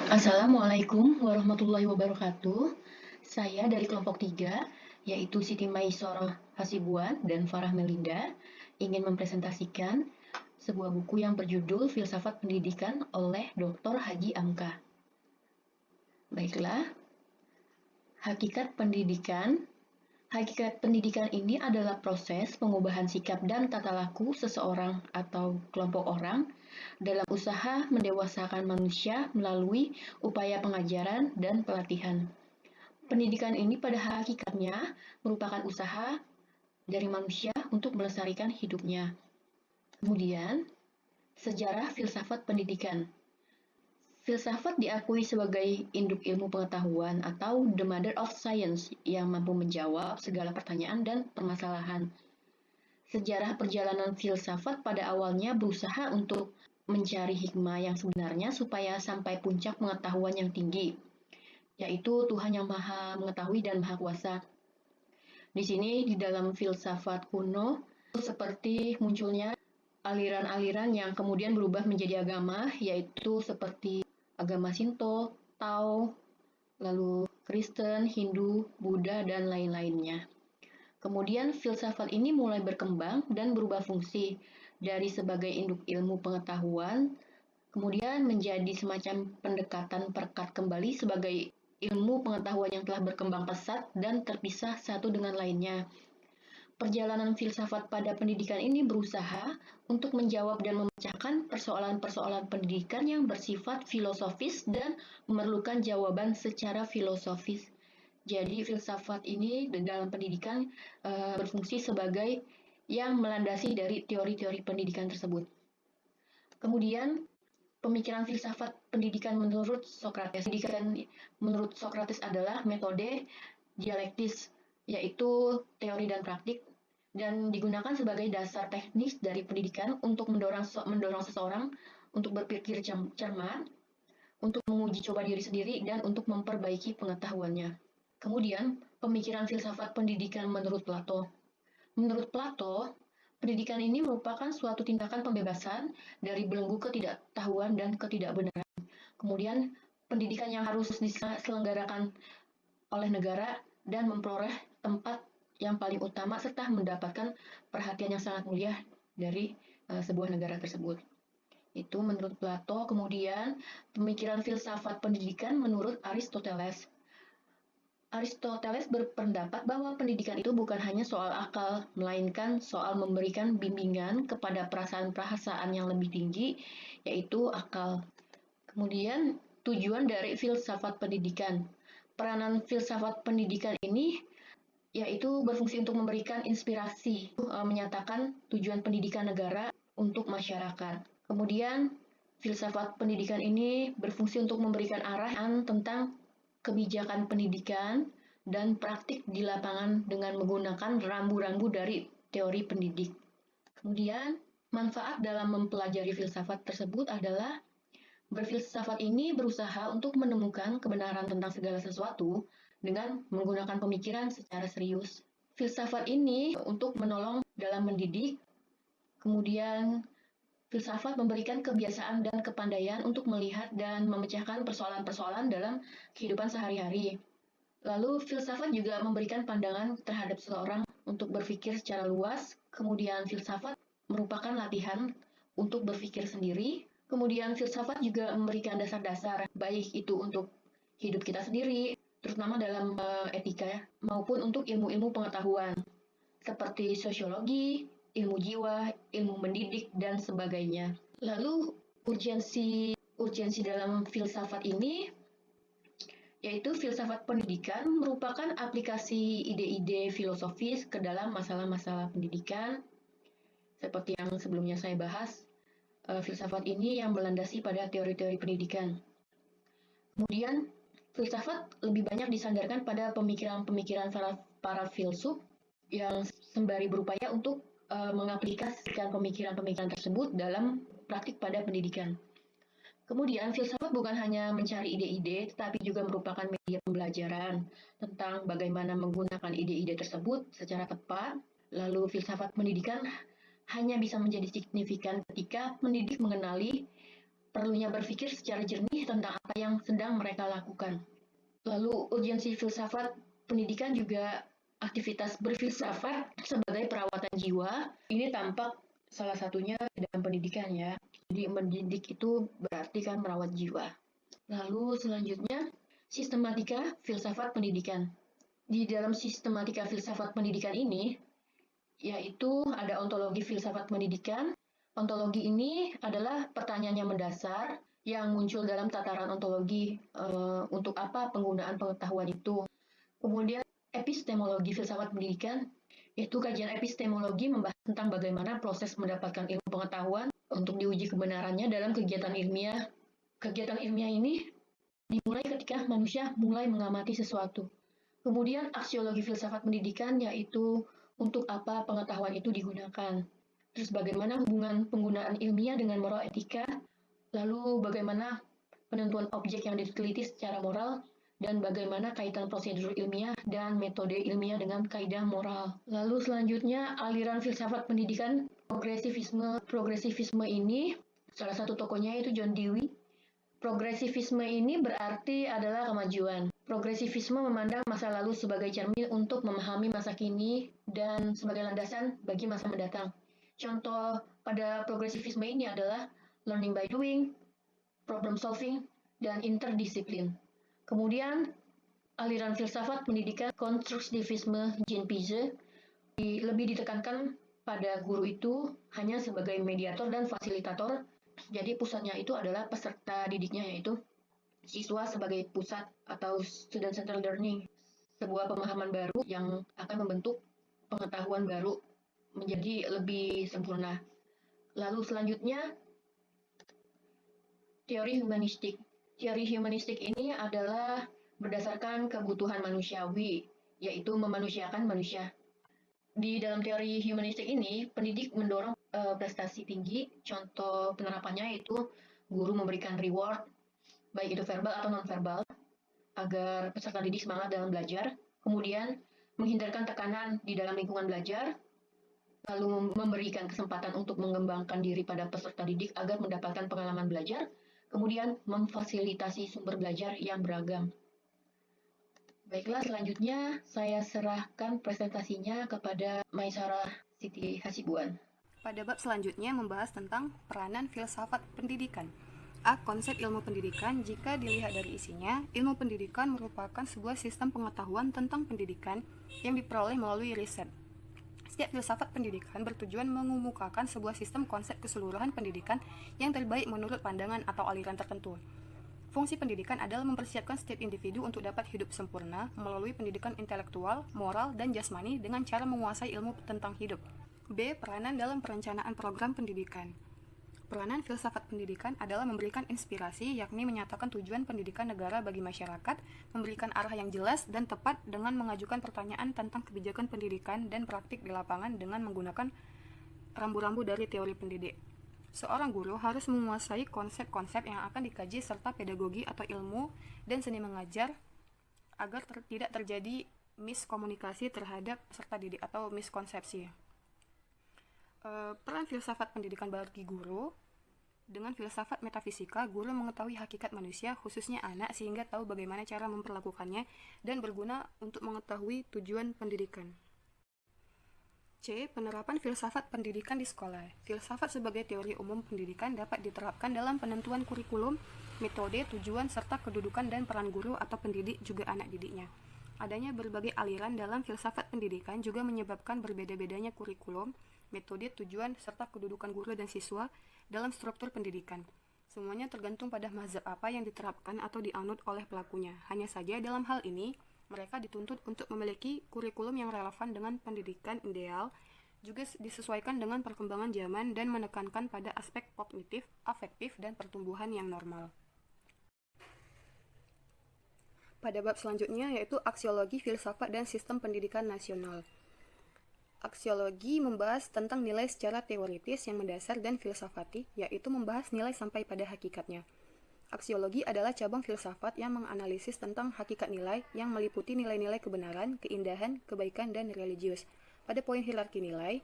Assalamualaikum warahmatullahi wabarakatuh. Saya dari kelompok 3, yaitu Siti Maisoroh Hasibuan dan Farah Melinda, ingin mempresentasikan sebuah buku yang berjudul Filsafat Pendidikan oleh Dr. Haji Amka. Baiklah, hakikat pendidikan. Hakikat pendidikan ini adalah proses pengubahan sikap dan tata laku seseorang atau kelompok orang dalam usaha mendewasakan manusia melalui upaya pengajaran dan pelatihan. Pendidikan ini pada hakikatnya merupakan usaha dari manusia untuk melestarikan hidupnya. Kemudian, sejarah filsafat pendidikan. Filsafat diakui sebagai induk ilmu pengetahuan atau the mother of science yang mampu menjawab segala pertanyaan dan permasalahan. Sejarah perjalanan filsafat pada awalnya berusaha untuk mencari hikmah yang sebenarnya supaya sampai puncak pengetahuan yang tinggi, yaitu Tuhan yang Maha Mengetahui dan Maha Kuasa. Di sini, di dalam filsafat kuno, seperti munculnya aliran-aliran yang kemudian berubah menjadi agama, yaitu seperti agama Shinto, Tao, lalu Kristen, Hindu, Buddha, dan lain-lainnya. Kemudian filsafat ini mulai berkembang dan berubah fungsi dari sebagai induk ilmu pengetahuan, kemudian menjadi semacam pendekatan perekat kembali sebagai ilmu pengetahuan yang telah berkembang pesat dan terpisah satu dengan lainnya. Perjalanan filsafat pada pendidikan ini berusaha untuk menjawab dan memecahkan persoalan-persoalan pendidikan yang bersifat filosofis dan memerlukan jawaban secara filosofis. Jadi filsafat ini dalam pendidikan berfungsi sebagai yang melandasi dari teori-teori pendidikan tersebut. Kemudian pemikiran filsafat pendidikan menurut Socrates. Pendidikan menurut Socrates adalah metode dialektis, yaitu teori dan praktik, dan digunakan sebagai dasar teknis dari pendidikan untuk mendorong seseorang untuk berpikir cermat, untuk menguji coba diri sendiri, dan untuk memperbaiki pengetahuannya. Kemudian, pemikiran filsafat pendidikan menurut Plato. Menurut Plato, pendidikan ini merupakan suatu tindakan pembebasan dari belenggu ketidaktahuan dan ketidakbenaran. Kemudian, pendidikan yang harus diselenggarakan oleh negara dan memperoleh tempat yang paling utama serta mendapatkan perhatian yang sangat mulia dari sebuah negara tersebut. Itu menurut Plato. Kemudian, pemikiran filsafat pendidikan menurut Aristoteles. Aristoteles berpendapat bahwa pendidikan itu bukan hanya soal akal, melainkan soal memberikan bimbingan kepada perasaan-perasaan yang lebih tinggi, yaitu akal. Kemudian, tujuan dari filsafat pendidikan. Peranan filsafat pendidikan ini yaitu berfungsi untuk memberikan inspirasi, menyatakan tujuan pendidikan negara untuk masyarakat. Kemudian, filsafat pendidikan ini berfungsi untuk memberikan arahan tentang kebijakan pendidikan dan praktik di lapangan dengan menggunakan rambu-rambu dari teori pendidik. Kemudian, manfaat dalam mempelajari filsafat tersebut adalah berfilsafat ini berusaha untuk menemukan kebenaran tentang segala sesuatu dengan menggunakan pemikiran secara serius. Filsafat ini untuk menolong dalam mendidik, kemudian filsafat memberikan kebiasaan dan kepandaian untuk melihat dan memecahkan persoalan-persoalan dalam kehidupan sehari-hari. Lalu filsafat juga memberikan pandangan terhadap seseorang untuk berpikir secara luas. Kemudian filsafat merupakan latihan untuk berpikir sendiri. Kemudian filsafat juga memberikan dasar-dasar, baik itu untuk hidup kita sendiri, terutama dalam etika, maupun untuk ilmu-ilmu pengetahuan, seperti sosiologi, ilmu jiwa, ilmu mendidik, dan sebagainya. Lalu urgensi dalam filsafat ini, yaitu filsafat pendidikan merupakan aplikasi ide-ide filosofis ke dalam masalah-masalah pendidikan, seperti yang sebelumnya saya bahas. Filsafat ini yang melandasi pada teori-teori pendidikan. Kemudian, filsafat lebih banyak disandarkan pada pemikiran-pemikiran para filsuf yang sembari berupaya untuk mengaplikasikan pemikiran-pemikiran tersebut dalam praktik pada pendidikan. Kemudian, filsafat bukan hanya mencari ide-ide, tetapi juga merupakan media pembelajaran tentang bagaimana menggunakan ide-ide tersebut secara tepat. Lalu, filsafat pendidikan hanya bisa menjadi signifikan ketika pendidik mengenali perlunya berpikir secara jernih tentang apa yang sedang mereka lakukan. Lalu urgensi filsafat pendidikan juga aktivitas berfilsafat sebagai perawatan jiwa. Ini tampak salah satunya dalam pendidikan ya. Jadi mendidik itu berarti kan merawat jiwa. Lalu selanjutnya sistematika filsafat pendidikan. Di dalam sistematika filsafat pendidikan ini yaitu ada ontologi filsafat pendidikan. Ontologi ini adalah pertanyaan yang mendasar yang muncul dalam tataran ontologi, untuk apa penggunaan pengetahuan itu. Kemudian epistemologi filsafat pendidikan, yaitu kajian epistemologi membahas tentang bagaimana proses mendapatkan ilmu pengetahuan untuk diuji kebenarannya dalam kegiatan ilmiah. Kegiatan ilmiah ini dimulai ketika manusia mulai mengamati sesuatu. Kemudian aksiologi filsafat pendidikan, yaitu untuk apa pengetahuan itu digunakan. Terus bagaimana hubungan penggunaan ilmiah dengan moral etika, lalu bagaimana penentuan objek yang diteliti secara moral, dan bagaimana kaitan prosedur ilmiah dan metode ilmiah dengan kaidah moral. Lalu selanjutnya aliran filsafat pendidikan progresivisme. Progresivisme ini salah satu tokohnya itu John Dewey. Progresivisme ini berarti adalah kemajuan. Progresivisme memandang masa lalu sebagai cermin untuk memahami masa kini dan sebagai landasan bagi masa mendatang. Contoh pada progresivisme ini adalah learning by doing, problem solving, dan interdisiplin. Kemudian aliran filsafat pendidikan konstruktivisme Jean Piaget lebih ditekankan pada guru itu hanya sebagai mediator dan fasilitator. Jadi pusatnya itu adalah peserta didiknya, yaitu siswa sebagai pusat atau student-centered learning, sebuah pemahaman baru yang akan membentuk pengetahuan baru menjadi lebih sempurna. Lalu selanjutnya, teori humanistik. Teori humanistik ini adalah berdasarkan kebutuhan manusiawi, yaitu memanusiakan manusia. Di dalam teori humanistik ini, pendidik mendorong prestasi tinggi. Contoh penerapannya yaitu guru memberikan reward, baik itu verbal atau non-verbal, agar peserta didik semangat dalam belajar. Kemudian menghindarkan tekanan di dalam lingkungan belajar, lalu memberikan kesempatan untuk mengembangkan diri pada peserta didik agar mendapatkan pengalaman belajar. Kemudian memfasilitasi sumber belajar yang beragam. Baiklah, selanjutnya saya serahkan presentasinya kepada Maisarah Siti Hasibuan. Pada bab selanjutnya membahas tentang peranan filsafat pendidikan. A. Konsep ilmu pendidikan. Jika dilihat dari isinya, ilmu pendidikan merupakan sebuah sistem pengetahuan tentang pendidikan yang diperoleh melalui riset. Setiap filsafat pendidikan bertujuan mengemukakan sebuah sistem konsep keseluruhan pendidikan yang terbaik menurut pandangan atau aliran tertentu. Fungsi pendidikan adalah mempersiapkan setiap individu untuk dapat hidup sempurna melalui pendidikan intelektual, moral, dan jasmani dengan cara menguasai ilmu tentang hidup. B. Peranan dalam perencanaan program pendidikan. Peranan filsafat pendidikan adalah memberikan inspirasi, yakni menyatakan tujuan pendidikan negara bagi masyarakat, memberikan arah yang jelas dan tepat dengan mengajukan pertanyaan tentang kebijakan pendidikan dan praktik di lapangan dengan menggunakan rambu-rambu dari teori pendidik. Seorang guru harus menguasai konsep-konsep yang akan dikaji serta pedagogi atau ilmu dan seni mengajar agar tidak terjadi miskomunikasi terhadap peserta didik atau miskonsepsi. Peran filsafat pendidikan bagi guru. Dengan filsafat metafisika, guru mengetahui hakikat manusia, khususnya anak, sehingga tahu bagaimana cara memperlakukannya dan berguna untuk mengetahui tujuan pendidikan. C. Penerapan filsafat pendidikan di sekolah. Filsafat sebagai teori umum pendidikan dapat diterapkan dalam penentuan kurikulum, metode, tujuan, serta kedudukan dan peran guru atau pendidik juga anak didiknya. Adanya berbagai aliran dalam filsafat pendidikan juga menyebabkan berbeda-bedanya kurikulum, metode, tujuan, serta kedudukan guru dan siswa dalam struktur pendidikan. Semuanya tergantung pada mazhab apa yang diterapkan atau dianut oleh pelakunya. Hanya saja dalam hal ini, mereka dituntut untuk memiliki kurikulum yang relevan dengan pendidikan ideal, juga disesuaikan dengan perkembangan zaman dan menekankan pada aspek kognitif, afektif, dan pertumbuhan yang normal. Pada bab selanjutnya yaitu aksiologi, filsafat, dan sistem pendidikan nasional. Aksiologi membahas tentang nilai secara teoritis yang mendasar dan filsafati, yaitu membahas nilai sampai pada hakikatnya. Aksiologi adalah cabang filsafat yang menganalisis tentang hakikat nilai yang meliputi nilai-nilai kebenaran, keindahan, kebaikan, dan religius. Pada poin hierarki nilai,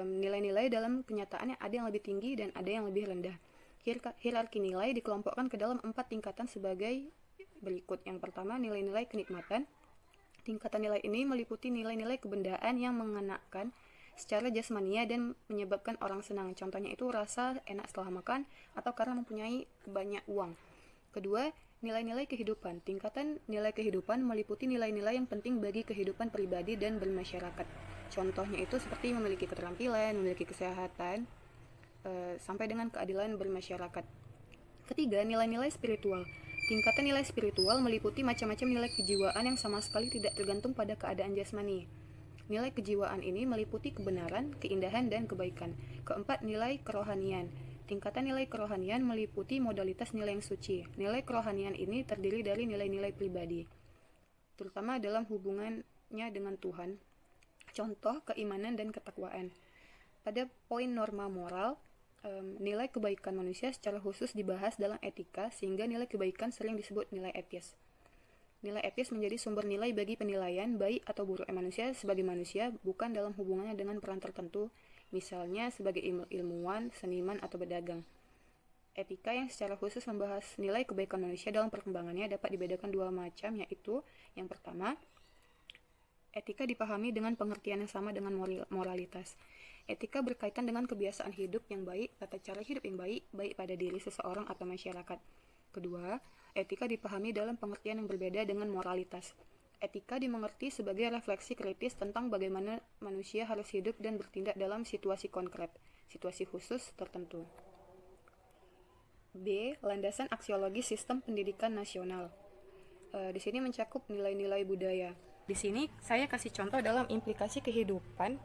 nilai-nilai dalam kenyataannya ada yang lebih tinggi dan ada yang lebih rendah. Hierarki nilai dikelompokkan ke dalam 4 tingkatan sebagai berikut. Yang pertama, nilai-nilai kenikmatan. Tingkatan nilai ini meliputi nilai-nilai kebendaan yang mengenakan secara jasmania dan menyebabkan orang senang. Contohnya itu rasa enak setelah makan atau karena mempunyai banyak uang. Kedua, nilai-nilai kehidupan. Tingkatan nilai kehidupan meliputi nilai-nilai yang penting bagi kehidupan pribadi dan bermasyarakat. Contohnya itu seperti memiliki keterampilan, memiliki kesehatan, sampai dengan keadilan bermasyarakat. Ketiga, nilai-nilai spiritual. Tingkatan nilai spiritual meliputi macam-macam nilai kejiwaan yang sama sekali tidak tergantung pada keadaan jasmani. Nilai kejiwaan ini meliputi kebenaran, keindahan, dan kebaikan. Keempat, nilai kerohanian. Tingkatan nilai kerohanian meliputi modalitas nilai yang suci. Nilai kerohanian ini terdiri dari nilai-nilai pribadi, terutama dalam hubungannya dengan Tuhan. Contoh, keimanan dan ketakwaan. Pada poin norma moral, nilai kebaikan manusia secara khusus dibahas dalam etika, sehingga nilai kebaikan sering disebut nilai etis. Nilai etis menjadi sumber nilai bagi penilaian baik atau buruk manusia sebagai manusia, bukan dalam hubungannya dengan peran tertentu, misalnya sebagai ilmuwan, seniman, atau pedagang. Etika yang secara khusus membahas nilai kebaikan manusia dalam perkembangannya dapat dibedakan dua macam, yaitu yang pertama, etika dipahami dengan pengertian yang sama dengan moralitas. Etika berkaitan dengan kebiasaan hidup yang baik, tata cara hidup yang baik, baik pada diri seseorang atau masyarakat. Kedua, etika dipahami dalam pengertian yang berbeda dengan moralitas. Etika dimengerti sebagai refleksi kritis tentang bagaimana manusia harus hidup dan bertindak dalam situasi konkret, situasi khusus tertentu. B. Landasan aksiologi sistem pendidikan nasional. Di sini mencakup nilai-nilai budaya. Di sini saya kasih contoh dalam implikasi kehidupan.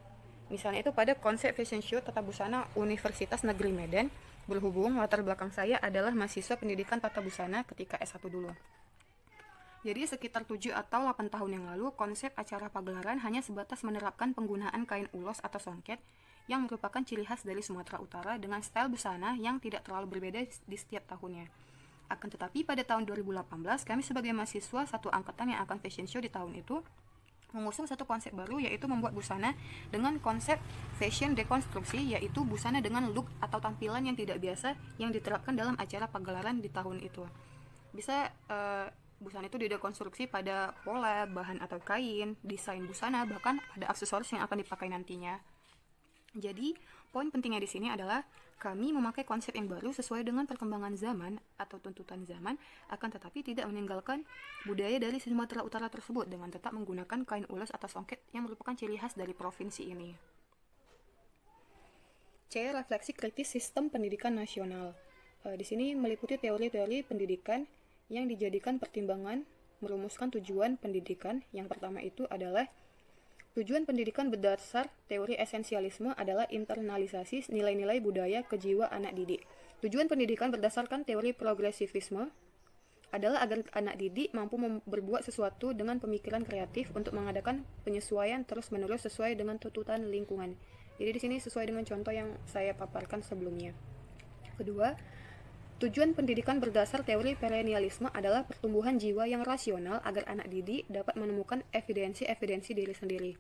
Misalnya itu pada konsep fashion show tata busana Universitas Negeri Medan, berhubung latar belakang saya adalah mahasiswa pendidikan tata busana ketika S1 dulu. Jadi sekitar 7 atau 8 tahun yang lalu, konsep acara pagelaran hanya sebatas menerapkan penggunaan kain ulos atau songket yang merupakan ciri khas dari Sumatera Utara dengan style busana yang tidak terlalu berbeda di setiap tahunnya. Akan tetapi pada tahun 2018, kami sebagai mahasiswa satu angkatan yang akan fashion show di tahun itu, mengusung satu konsep baru, yaitu membuat busana dengan konsep fashion dekonstruksi, yaitu busana dengan look atau tampilan yang tidak biasa yang diterapkan dalam acara pagelaran di tahun itu. Bisa busana itu didekonstruksi pada pola, bahan atau kain, desain busana, bahkan ada aksesoris yang akan dipakai nantinya. Jadi, poin pentingnya di sini adalah kami memakai konsep yang baru sesuai dengan perkembangan zaman atau tuntutan zaman, akan tetapi tidak meninggalkan budaya dari Sumatera Utara tersebut dengan tetap menggunakan kain ulos atau songket yang merupakan ciri khas dari provinsi ini. C. Refleksi kritis sistem pendidikan nasional. Di sini meliputi teori-teori pendidikan yang dijadikan pertimbangan merumuskan tujuan pendidikan. Yang pertama itu adalah tujuan pendidikan berdasar teori esensialisme adalah internalisasi nilai-nilai budaya ke jiwa anak didik. Tujuan pendidikan berdasarkan teori progresivisme adalah agar anak didik mampu berbuat sesuatu dengan pemikiran kreatif untuk mengadakan penyesuaian terus-menerus sesuai dengan tuntutan lingkungan. Jadi di sini sesuai dengan contoh yang saya paparkan sebelumnya. Kedua, tujuan pendidikan berdasar teori perennialisme adalah pertumbuhan jiwa yang rasional agar anak didik dapat menemukan evidensi-evidensi diri sendiri.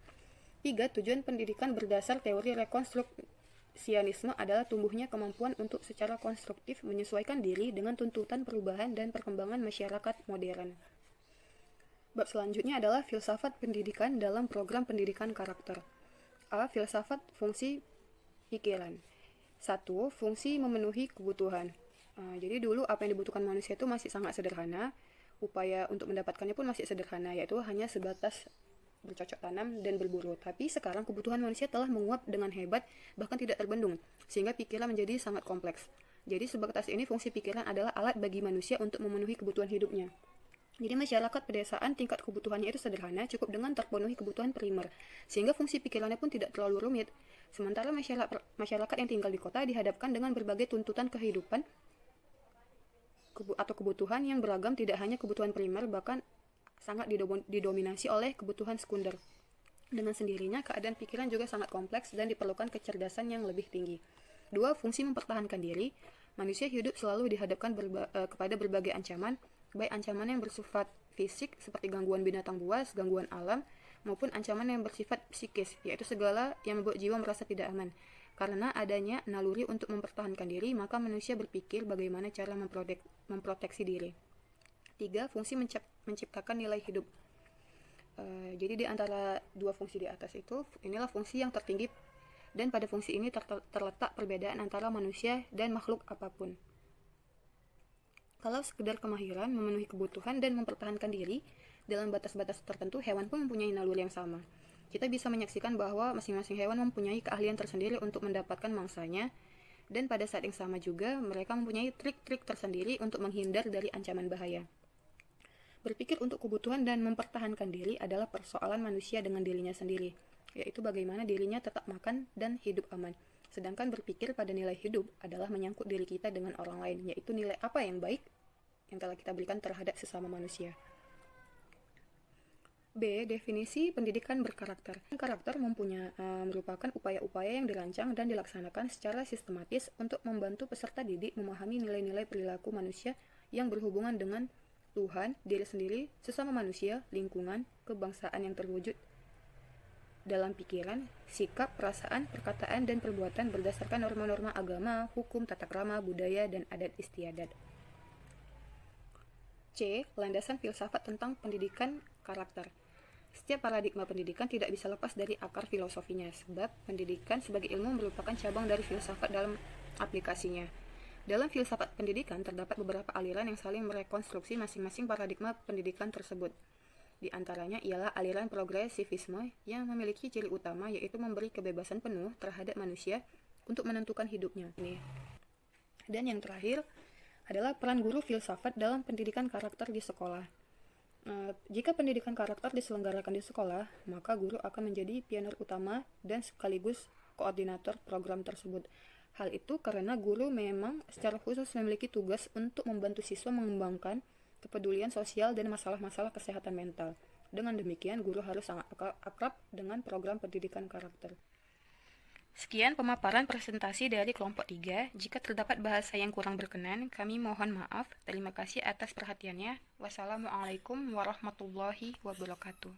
3. Tujuan pendidikan berdasar teori rekonstruksianisme adalah tumbuhnya kemampuan untuk secara konstruktif menyesuaikan diri dengan tuntutan perubahan dan perkembangan masyarakat modern. Bab selanjutnya adalah filsafat pendidikan dalam program pendidikan karakter. A. Filsafat fungsi pikiran. 1. Fungsi memenuhi kebutuhan. Jadi dulu apa yang dibutuhkan manusia itu masih sangat sederhana, upaya untuk mendapatkannya pun masih sederhana, yaitu hanya sebatas bercocok tanam dan berburu. Tapi sekarang kebutuhan manusia telah menguap dengan hebat, bahkan tidak terbendung, sehingga pikiran menjadi sangat kompleks. Jadi sebatas ini fungsi pikiran adalah alat bagi manusia untuk memenuhi kebutuhan hidupnya. Jadi masyarakat pedesaan tingkat kebutuhannya itu sederhana, cukup dengan terpenuhi kebutuhan primer, sehingga fungsi pikirannya pun tidak terlalu rumit. Sementara masyarakat yang tinggal di kota dihadapkan dengan berbagai tuntutan kehidupan atau kebutuhan yang beragam, tidak hanya kebutuhan primer, bahkan sangat didominasi oleh kebutuhan sekunder. Dengan sendirinya, keadaan pikiran juga sangat kompleks dan diperlukan kecerdasan yang lebih tinggi. 2. Fungsi mempertahankan diri. Manusia hidup selalu dihadapkan kepada berbagai ancaman, baik ancaman yang bersifat fisik seperti gangguan binatang buas, gangguan alam, maupun ancaman yang bersifat psikis, yaitu segala yang membuat jiwa merasa tidak aman. Karena adanya naluri untuk mempertahankan diri, maka manusia berpikir bagaimana cara memproteksi diri. 3. Fungsi menciptakan nilai hidup. Jadi di antara dua fungsi di atas itu, inilah fungsi yang tertinggi, dan pada fungsi ini terletak perbedaan antara manusia dan makhluk apapun. Kalau sekedar kemahiran, memenuhi kebutuhan, dan mempertahankan diri, dalam batas-batas tertentu, hewan pun mempunyai naluri yang sama. Kita bisa menyaksikan bahwa masing-masing hewan mempunyai keahlian tersendiri untuk mendapatkan mangsanya, dan pada saat yang sama juga, mereka mempunyai trik-trik tersendiri untuk menghindar dari ancaman bahaya. Berpikir untuk kebutuhan dan mempertahankan diri adalah persoalan manusia dengan dirinya sendiri, yaitu bagaimana dirinya tetap makan dan hidup aman. Sedangkan berpikir pada nilai hidup adalah menyangkut diri kita dengan orang lain, yaitu nilai apa yang baik yang telah kita berikan terhadap sesama manusia. B. Definisi pendidikan berkarakter. Karakter merupakan upaya-upaya yang dirancang dan dilaksanakan secara sistematis untuk membantu peserta didik memahami nilai-nilai perilaku manusia yang berhubungan dengan Tuhan, diri sendiri, sesama manusia, lingkungan, kebangsaan yang terwujud dalam pikiran, sikap, perasaan, perkataan, dan perbuatan berdasarkan norma-norma agama, hukum, tata krama, budaya, dan adat istiadat. C. Landasan filsafat tentang pendidikan karakter. Setiap paradigma pendidikan tidak bisa lepas dari akar filosofinya, sebab pendidikan sebagai ilmu merupakan cabang dari filsafat dalam aplikasinya. Dalam filsafat pendidikan terdapat beberapa aliran yang saling merekonstruksi masing-masing paradigma pendidikan tersebut. Di antaranya ialah aliran progresivisme yang memiliki ciri utama yaitu memberi kebebasan penuh terhadap manusia untuk menentukan hidupnya. Dan yang terakhir adalah peran guru filsafat dalam pendidikan karakter di sekolah. Jika pendidikan karakter diselenggarakan di sekolah, maka guru akan menjadi pionir utama dan sekaligus koordinator program tersebut. Hal itu karena guru memang secara khusus memiliki tugas untuk membantu siswa mengembangkan kepedulian sosial dan masalah-masalah kesehatan mental. Dengan demikian, guru harus sangat akrab dengan program pendidikan karakter. Sekian pemaparan presentasi dari kelompok 3. Jika terdapat bahasa yang kurang berkenan, kami mohon maaf. Terima kasih atas perhatiannya. Wassalamualaikum warahmatullahi wabarakatuh.